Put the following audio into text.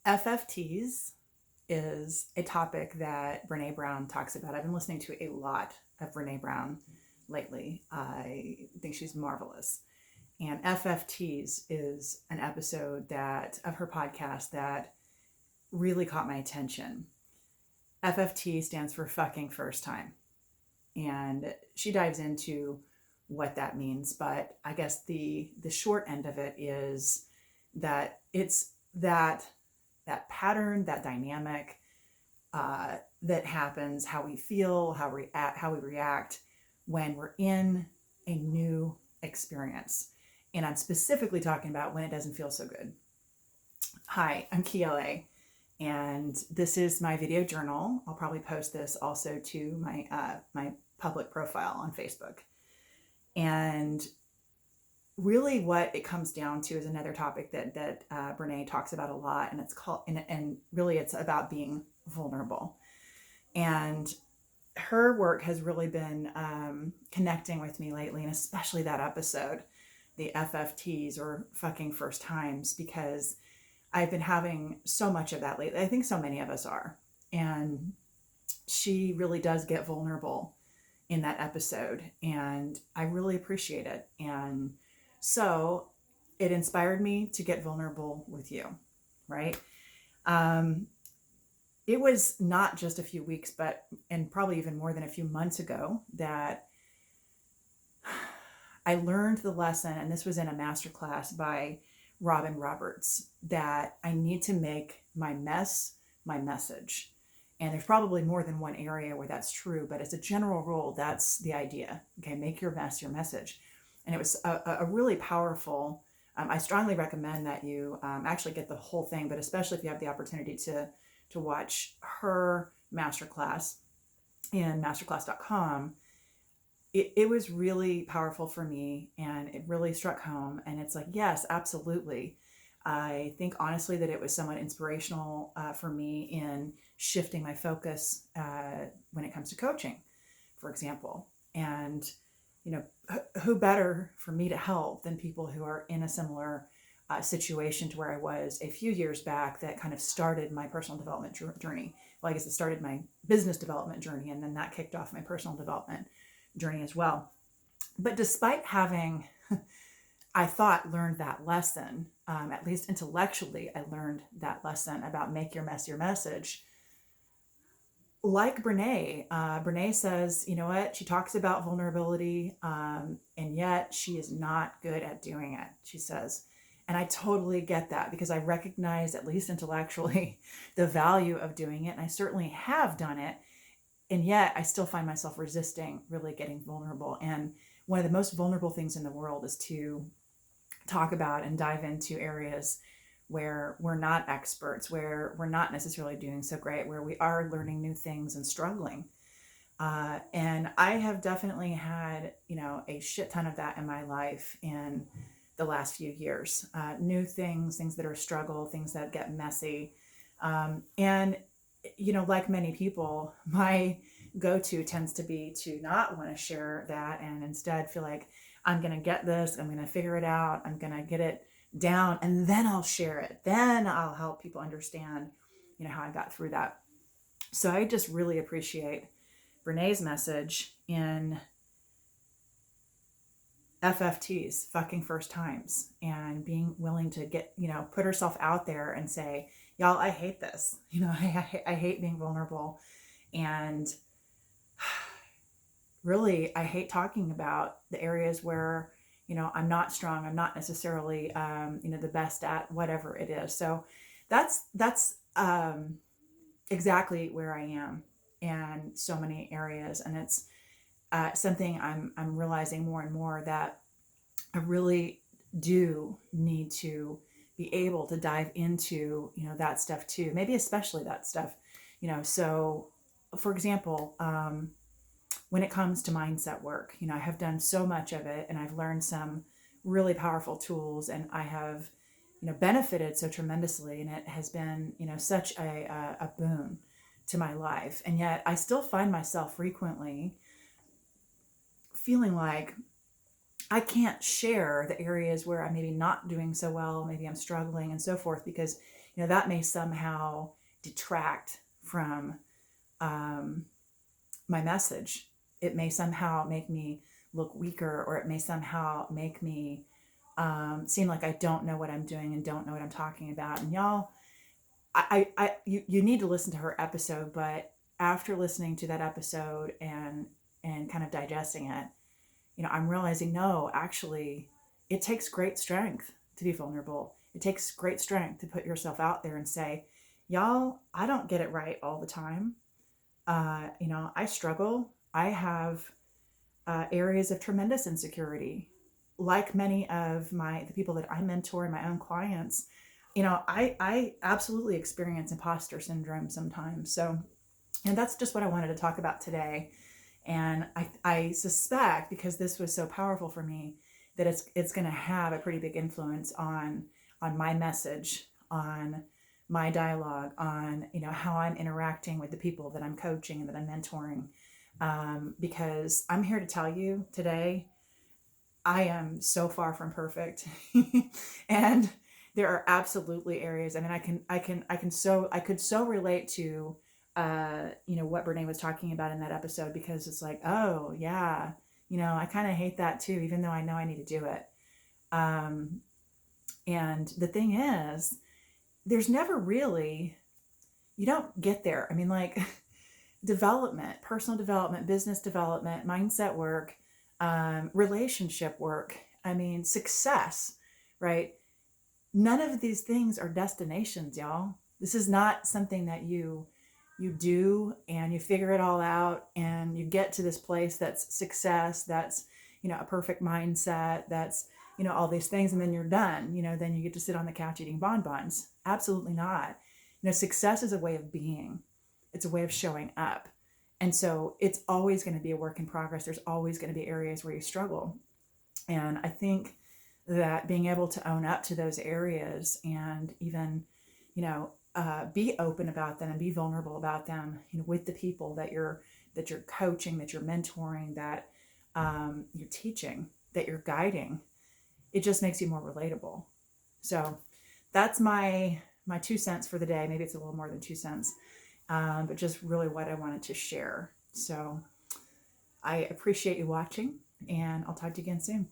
FFTs is a topic that Brene Brown talks about. I've been listening to a lot of Brene Brown lately. I think she's marvelous. And FFTs is an episode that of her podcast that really caught my attention. FFT stands for fucking first time. And she dives into what that means, but I guess the short end of it is that it's that pattern, that dynamic that happens, how we feel, how we react when we're in a new experience. And I'm specifically talking about when it doesn't feel so good. Hi, I'm Kiele, and this is my video journal. I'll probably post this also to my public profile on Facebook. And really, what it comes down to is another topic that Brene talks about a lot, and it's called and really it's about being vulnerable. And her work has really been connecting with me lately, and especially that episode, the FFTs or fucking first times, because I've been having so much of that lately. I think so many of us are. And she really does get vulnerable in that episode, and I really appreciate it. And so it inspired me to get vulnerable with you, right? It was not just a few weeks, and probably even more than a few months ago that I learned the lesson, and this was in a masterclass by Robin Roberts, that I need to make my mess my message. And there's probably more than one area where that's true, but as a general rule, that's the idea. Okay, make your mess your message. And it was a really powerful, I strongly recommend that you actually get the whole thing, but especially if you have the opportunity to watch her masterclass in masterclass.com. It was really powerful for me, and it really struck home. And it's like, yes, absolutely. I think honestly that it was somewhat inspirational for me in shifting my focus when it comes to coaching, for example. And, you know, who better for me to help than people who are in a similar situation to where I was a few years back, that kind of started my personal development journey. Well, I guess it started my business development journey, and then that kicked off my personal development journey as well. But despite having, I thought, learned that lesson, at least intellectually, I learned that lesson about make your mess your message. Like Brene says, you know what? She talks about vulnerability, and yet she is not good at doing it, she says. And I totally get that, because I recognize, at least intellectually, the value of doing it. And I certainly have done it. And yet I still find myself resisting really getting vulnerable. And one of the most vulnerable things in the world is to talk about and dive into areas where we're not experts, where we're not necessarily doing so great, where we are learning new things and struggling. And I have definitely had, a shit ton of that in my life in the last few years. New things that are a struggle, things that get messy. And like many people, my go-to tends to be to not want to share that, and instead feel like I'm going to get this, I'm going to figure it out, I'm going to get it down, and then I'll share it. Then I'll help people understand, how I got through that. So I just really appreciate Brene's message in FFTs, fucking first times, and being willing to get, put herself out there and say, y'all, I hate this. I hate being vulnerable. And really, I hate talking about the areas where, I'm not strong. I'm not necessarily, the best at whatever it is. So that's exactly where I am in so many areas. And it's something I'm realizing more and more, that I really do need to be able to dive into, that stuff too, maybe especially that stuff, so for example, when it comes to mindset work, I have done so much of it, and I've learned some really powerful tools, and I have, benefited so tremendously, and it has been, such a boon to my life. And yet I still find myself frequently feeling like I can't share the areas where I'm maybe not doing so well, maybe I'm struggling and so forth, because, that may somehow detract from um, my message. It may somehow make me look weaker, or it may somehow make me seem like I don't know what I'm doing and don't know what I'm talking about. And y'all, you need to listen to her episode, but after listening to that episode and kind of digesting it, I'm realizing, no, actually, it takes great strength to be vulnerable. It takes great strength to put yourself out there and say, y'all, I don't get it right all the time. I struggle. I have areas of tremendous insecurity. Like many of the people that I mentor and my own clients, I absolutely experience imposter syndrome sometimes. So, and that's just what I wanted to talk about today. And I suspect, because this was so powerful for me, that it's going to have a pretty big influence on my message, on my dialogue, on how I'm interacting with the people that I'm coaching and that I'm mentoring. Because I'm here to tell you today, I am so far from perfect, and there are absolutely areas. I mean, I could so relate to what Brene was talking about in that episode, because it's like, oh yeah, I kind of hate that too, even though I know I need to do it. Um, and the thing is, there's never really, you don't get there. I mean, like, development, personal development, business development, mindset work, relationship work, I mean, success, right? None of these things are destinations, y'all. This is not something that you do and you figure it all out and you get to this place that's success, that's a perfect mindset, that's all these things, and then you're done. Then you get to sit on the couch eating bonbons. Absolutely not. Success is a way of being. It's a way of showing up. And so it's always going to be a work in progress. There's always going to be areas where you struggle. And I think that being able to own up to those areas and even, be open about them and be vulnerable about them, with the people that you're coaching, that you're mentoring, that you're teaching, that you're guiding, it just makes you more relatable. So that's my 2 cents for the day. Maybe it's a little more than 2 cents, but just really what I wanted to share. So I appreciate you watching, and I'll talk to you again soon.